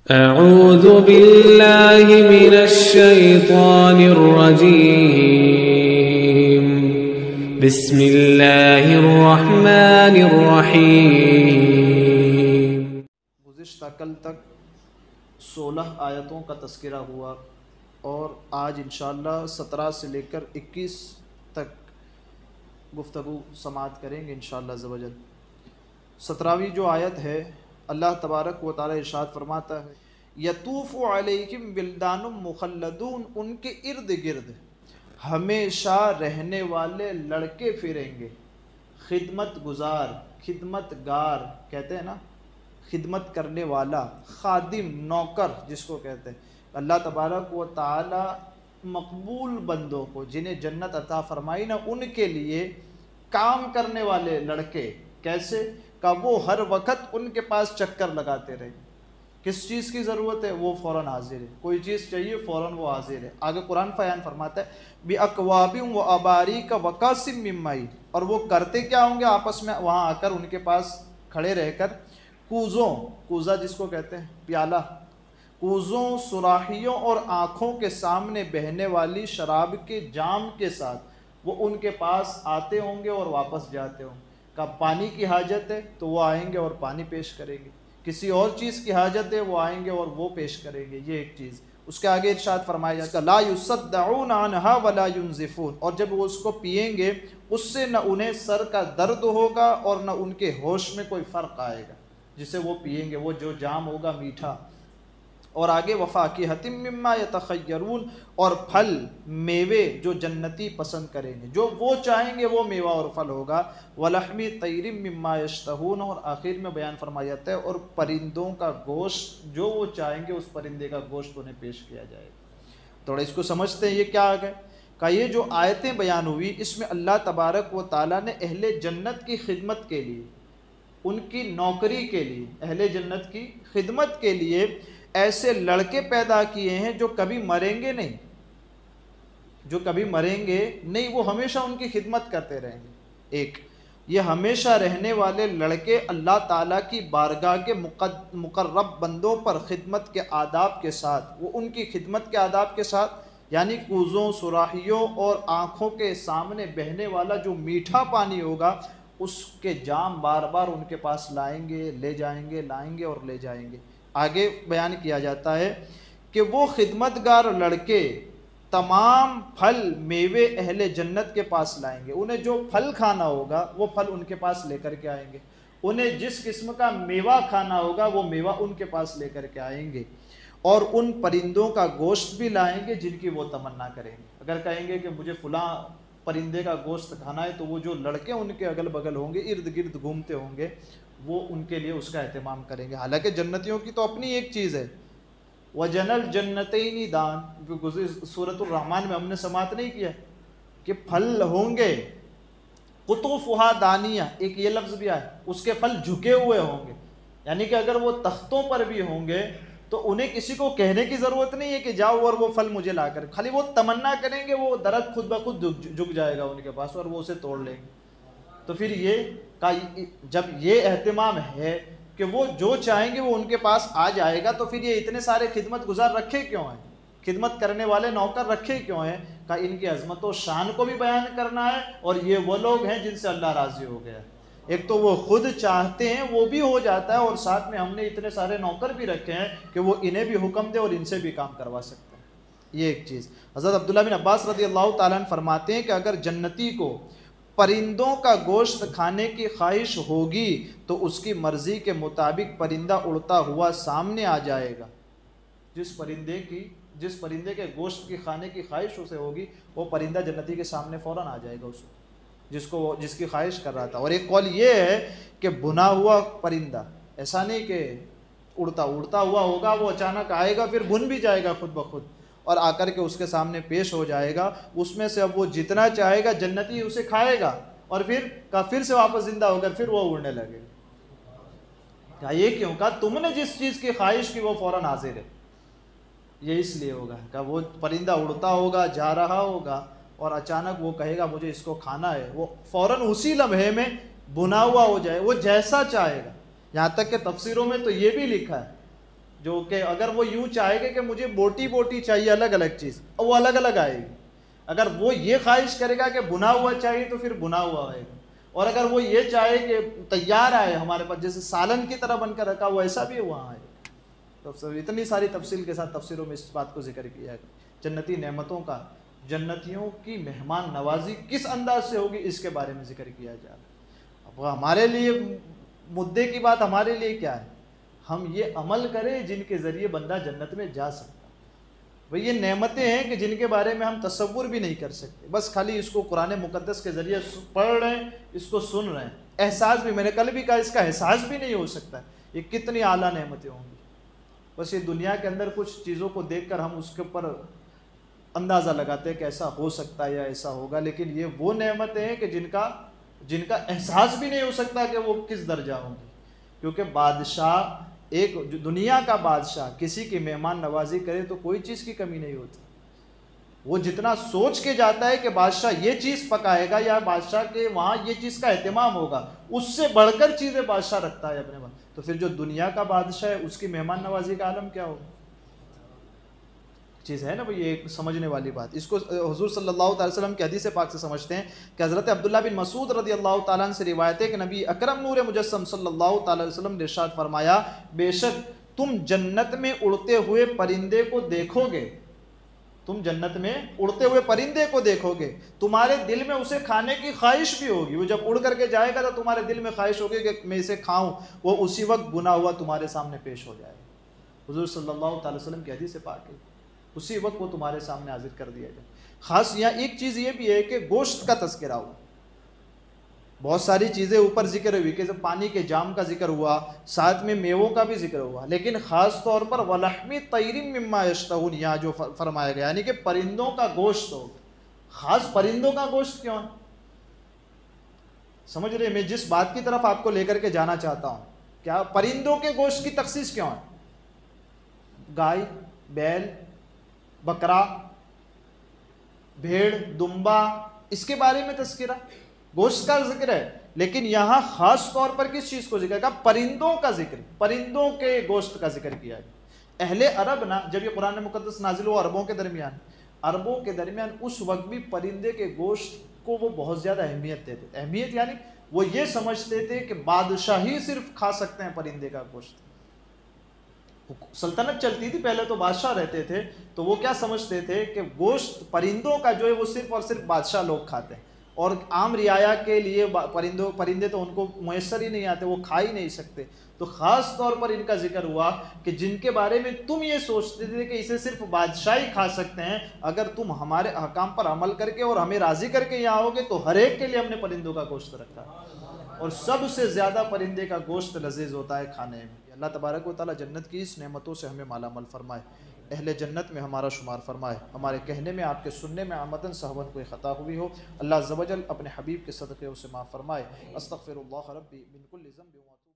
اعوذ باللہ من الشیطان الرجیم بسم اللہ الرحمن الرحیم۔ گزشتہ کل تک 16 آیتوں کا تذکرہ ہوا اور آج انشاءاللہ 17 سے لے کر 21 تک گفتگو سماعت کریں گے انشاءاللہ عز و جل۔ 17ویں جو آیت ہے، اللہ تبارک و تعالی ارشاد فرماتا ہے یطوف علیہم ولدان مخلدون، ان کے ارد گرد ہمیشہ رہنے والے لڑکے پھریں گے، خدمت گزار، خدمت گار کہتے ہیں نا، خدمت کرنے والا، خادم، نوکر جس کو کہتے ہیں۔ اللہ تبارک و تعالی مقبول بندوں کو جنہیں جنت عطا فرمائی نا، ان کے لیے کام کرنے والے لڑکے کیسے کہ وہ ہر وقت ان کے پاس چکر لگاتے رہے۔ کس چیز کی ضرورت ہے وہ فوراً حاضر ہے، کوئی چیز چاہیے فوراً وہ حاضر ہے۔ آگے قرآن بیان فرماتا ہے بِأَكْوَابٍ وَأَبَارِيكَ وَكَأْسٍ مِّن مَّعِينٍ، اور وہ کرتے کیا ہوں گے آپس میں وہاں آ کر ان کے پاس کھڑے رہ کر کوزوں، کوزہ جس کو کہتے ہیں پیالہ، کوزوں، سراہیوں اور آنکھوں کے سامنے بہنے والی شراب کے جام کے ساتھ وہ ان کے پاس آتے ہوں گے اور واپس جاتے ہوں گے۔ کہ پانی کی حاجت ہے تو وہ آئیں گے اور پانی پیش کریں گے، کسی اور چیز کی حاجت ہے وہ آئیں گے اور وہ پیش کریں گے۔ یہ ایک چیز۔ اس کے آگے ارشاد فرمایا جاتا ہے لا یصدعون عنہا ولا ینزفون، اور جب وہ اس کو پیئیں گے اس سے نہ انہیں سر کا درد ہوگا اور نہ ان کے ہوش میں کوئی فرق آئے گا جسے وہ پیئیں گے، وہ جو جام ہوگا میٹھا۔ اور آگے وفاکہۃ مما یتخیرون، اور پھل میوے جو جنتی پسند کریں گے، جو وہ چاہیں گے وہ میوہ اور پھل ہوگا۔ ولحم طیر مما یشتہون، اور آخر میں بیان فرمایا جاتا ہے اور پرندوں کا گوشت جو وہ چاہیں گے اس پرندے کا گوشت انہیں پیش کیا جائے گا۔ تھوڑا اس کو سمجھتے ہیں یہ کیا آگے کہ یہ جو آیتیں بیان ہوئی اس میں اللہ تبارک و تعالیٰ نے اہل جنت کی خدمت کے لیے، ان کی نوکری کے لیے، اہل جنت کی خدمت کے لیے ایسے لڑکے پیدا کیے ہیں جو کبھی مریں گے نہیں، جو کبھی مریں گے نہیں، وہ ہمیشہ ان کی خدمت کرتے رہیں گے۔ ایک یہ ہمیشہ رہنے والے لڑکے اللہ تعالیٰ کی بارگاہ کے مقرب بندوں پر خدمت کے آداب کے ساتھ، وہ ان کی خدمت کے آداب کے ساتھ یعنی کوزوں، سراہیوں اور آنکھوں کے سامنے بہنے والا جو میٹھا پانی ہوگا اس کے جام بار بار ان کے پاس لائیں گے، لے جائیں گے، لائیں گے اور لے جائیں گے۔ آگے بیان کیا جاتا ہے کہ وہ خدمتگار لڑکے تمام پھل میوے اہل جنت کے پاس لائیں گے، انہیں جو پھل کھانا ہوگا وہ پھل ان کے پاس لے کر کے آئیں گے، انہیں جس قسم کا میوہ کھانا ہوگا وہ میوہ ان کے پاس لے کر کے آئیں گے، اور ان پرندوں کا گوشت بھی لائیں گے جن کی وہ تمنا کریں گے۔ اگر کہیں گے کہ مجھے فلاں پرندے کا گوشت کھانا ہے تو وہ جو لڑکے ان کے اگل بغل ہوں گے، ارد گرد گھومتے ہوں گے، وہ ان کے لیے اس کا اہتمام کریں گے۔ حالانکہ جنتیوں کی تو اپنی ایک چیز ہے وَجَنَ الْجَنَّتَيْنِ دَانٍ، سورۃ الرحمن میں ہم نے سماعت نہیں کیا کہ پھل ہوں گے قطوفها دانیہ، ایک یہ لفظ بھی آیا، اس کے پھل جھکے ہوئے ہوں گے، یعنی کہ اگر وہ تختوں پر بھی ہوں گے تو انہیں کسی کو کہنے کی ضرورت نہیں ہے کہ جاؤ اور وہ پھل مجھے لا کر، خالی وہ تمنا کریں گے، وہ درخت خود بخود جھک جائے گا ان کے پاس اور وہ اسے توڑ لیں گے۔ تو پھر یہ جب یہ اہتمام ہے کہ وہ جو چاہیں گے وہ ان کے پاس آ جائے گا، تو پھر یہ اتنے سارے خدمت گزار رکھے کیوں ہیں، خدمت کرنے والے نوکر رکھے کیوں ہیں کہ ان کی عظمت و شان کو بھی بیان کرنا ہے، اور یہ وہ لوگ ہیں جن سے اللہ راضی ہو گیا۔ ایک تو وہ خود چاہتے ہیں وہ بھی ہو جاتا ہے، اور ساتھ میں ہم نے اتنے سارے نوکر بھی رکھے ہیں کہ وہ انہیں بھی حکم دے اور ان سے بھی کام کروا سکتے ہیں۔ یہ ایک چیز۔ حضرت عبداللہ بن عباس رضی اللہ تعالیٰ عنہ فرماتے ہیں کہ اگر جنتی کو پرندوں کا گوشت کھانے کی خواہش ہوگی تو اس کی مرضی کے مطابق پرندہ اڑتا ہوا سامنے آ جائے گا۔ جس پرندے کے گوشت کی کھانے کی خواہش اسے ہوگی وہ پرندہ جنتی کے سامنے فوراً آ جائے گا، اس جس کی خواہش کر رہا تھا۔ اور ایک قول یہ ہے کہ بنا ہوا پرندہ، ایسا نہیں کہ اڑتا ہوا ہوگا، وہ اچانک آئے گا پھر بن بھی جائے گا خود بخود اور آ کر کے اس کے سامنے پیش ہو جائے گا، اس میں سے اب وہ جتنا چاہے گا جنتی اسے کھائے گا اور پھر سے واپس زندہ ہو کر پھر وہ اڑنے لگے گا۔ کہا یہ کیوں؟ کہا تم نے جس چیز کی خواہش کی وہ فوراً حاضر ہے۔ یہ اس لیے ہوگا کہ وہ پرندہ اڑتا ہوگا، جا رہا ہوگا اور اچانک وہ کہے گا مجھے اس کو کھانا ہے، وہ فوراً اسی لمحے میں بنا ہوا ہو جائے، وہ جیسا چاہے گا۔ یہاں تک کہ تفسیروں میں تو یہ بھی لکھا ہے جو کہ اگر وہ یوں چاہے گا کہ مجھے بوٹی بوٹی چاہیے الگ الگ چیز، وہ الگ الگ آئے گی. اگر وہ یہ خواہش کرے گا کہ بنا ہوا چاہیے تو پھر بنا ہوا آئے گا. اور اگر وہ یہ چاہے کہ تیار آئے ہمارے پاس جیسے سالن کی طرح بن کر رکھا ہوا، ایسا بھی وہاں آئے گا. تو اتنی ساری تفصیل کے ساتھ تفسیروں میں اس بات کو ذکر کیا ہے. جنتی نعمتوں کا، جنتیوں کی مہمان نوازی کس انداز سے ہوگی، اس کے بارے میں ذکر کیا جا رہا ہے. اب ہمارے لیے مدعے کی بات ہمارے لیے کیا ہے، ہم یہ عمل کریں جن کے ذریعے بندہ جنت میں جا سکتا. بھئی یہ نعمتیں ہیں کہ جن کے بارے میں ہم تصور بھی نہیں کر سکتے، بس خالی اس کو قرآن مقدس کے ذریعے پڑھ رہے ہیں، اس کو سن رہے ہیں. احساس بھی، میں نے کل بھی کہا، اس کا احساس بھی نہیں ہو سکتا. یہ کتنی اعلیٰ نعمتیں ہوں گی. بس یہ دنیا کے اندر کچھ چیزوں کو دیکھ کر ہم اس کے اوپر اندازہ لگاتے ہیں کہ ایسا ہو سکتا ہے یا ایسا ہوگا، لیکن یہ وہ نعمتیں ہیں کہ جن کا احساس بھی نہیں ہو سکتا کہ وہ کس درجہ ہوں گی. کیونکہ بادشاہ، ایک دنیا کا بادشاہ کسی کی مہمان نوازی کرے تو کوئی چیز کی کمی نہیں ہوتی. وہ جتنا سوچ کے جاتا ہے کہ بادشاہ یہ چیز پکائے گا یا بادشاہ کے وہاں یہ چیز کا اہتمام ہوگا، اس سے بڑھ کر چیزیں بادشاہ رکھتا ہے اپنے پاس. تو پھر جو دنیا کا بادشاہ ہے اس کی مہمان نوازی کا عالم کیا ہوگا. چیز ہے نا بھئی، یہ ایک سمجھنے والی بات. اس کو حضور صلی اللہ تعالی وسلم کی حدیث پاک سے سمجھتے ہیں کہ حضرت عبداللہ بن مسعود رضی اللہ تعالیٰ عنہ سے روایت ہے کہ نبی اکرم نور مجسم صلی اللہ تعالی وسلم نے ارشاد فرمایا، بے شک تم جنت میں اڑتے ہوئے پرندے کو دیکھو گے، تم جنت میں اڑتے ہوئے پرندے کو دیکھو گے، تمہارے دل میں اسے کھانے کی خواہش بھی ہوگی. وہ جب اڑ کر کے جائے گا تو تمہارے دل میں خواہش ہوگی کہ میں اسے کھاؤں. وہ اسی وقت بنا ہوا تمہارے سامنے پیش ہو جائے گا. حضور صلی اللہ تعالی وسلم کی حدیث پاک ہے، اسی وقت وہ تمہارے سامنے حاضر کر دیا جائے. خاص یہاں ایک چیز یہ بھی ہے کہ گوشت کا تذکرہ ہوا. بہت ساری چیزیں اوپر ذکر ہوئی کہ پانی کے جام کا ذکر ہوا، ساتھ میں میووں کا بھی ذکر ہوا، لیکن خاص طور پر وَلَحْمِ طَيْرٍ مِّمَّا يَشْتَهُونَ یہاں جو فرمایا گیا، یعنی کہ پرندوں کا گوشت ہو. خاص پرندوں کا گوشت کیوں ہے؟ سمجھ رہے، میں جس بات کی طرف آپ کو لے کر کے جانا چاہتا ہوں، کیا پرندوں کے گوشت کی تخصیص کیوں ہے؟ گائے، بیل، بکرا، بھیڑ، دمبا، اس کے بارے میں تذکرہ، گوشت کا ذکر ہے. لیکن یہاں خاص طور پر کس چیز کو ذکر کیا؟ پرندوں کا ذکر، پرندوں کے گوشت کا ذکر کیا ہے. اہل عرب نا، جب یہ قرآن مقدس نازل ہوا عربوں کے درمیان اس وقت بھی پرندے کے گوشت کو وہ بہت زیادہ اہمیت دیتے تھے. اہمیت یعنی وہ یہ سمجھتے تھے کہ بادشاہ ہی صرف کھا سکتے ہیں پرندے کا گوشت. سلطنت چلتی تھی پہلے تو بادشاہ رہتے تھے، تو وہ کیا سمجھتے تھے کہ گوشت پرندوں کا جو ہے وہ صرف اور صرف بادشاہ لوگ کھاتے ہیں، اور عام رعایا کے لیے پرندے تو ان کو میسر ہی نہیں آتے، وہ کھا ہی نہیں سکتے. تو خاص طور پر ان کا ذکر ہوا کہ جن کے بارے میں تم یہ سوچتے تھے کہ اسے صرف بادشاہ ہی کھا سکتے ہیں، اگر تم ہمارے احکام پر عمل کر کے اور ہمیں راضی کر کے یہاں ہوگے تو ہر ایک کے لیے ہم نے پرندوں کا گوشت رکھا. اور سب سے زیادہ پرندے کا گوشت لذیذ ہوتا ہے کھانے میں. اللہ تبارک و تعالیٰ جنت کی اس نعمتوں سے ہمیں مالا مال فرمائے، اہل جنت میں ہمارا شمار فرمائے. ہمارے کہنے میں، آپ کے سننے میں آمدن صحبن کوئی خطا ہوئی ہو، اللہ عز و جل اپنے حبیب کے صدقے اسے معاف فرمائے. استغفر اللہ ربی من کل ذنب و اتوب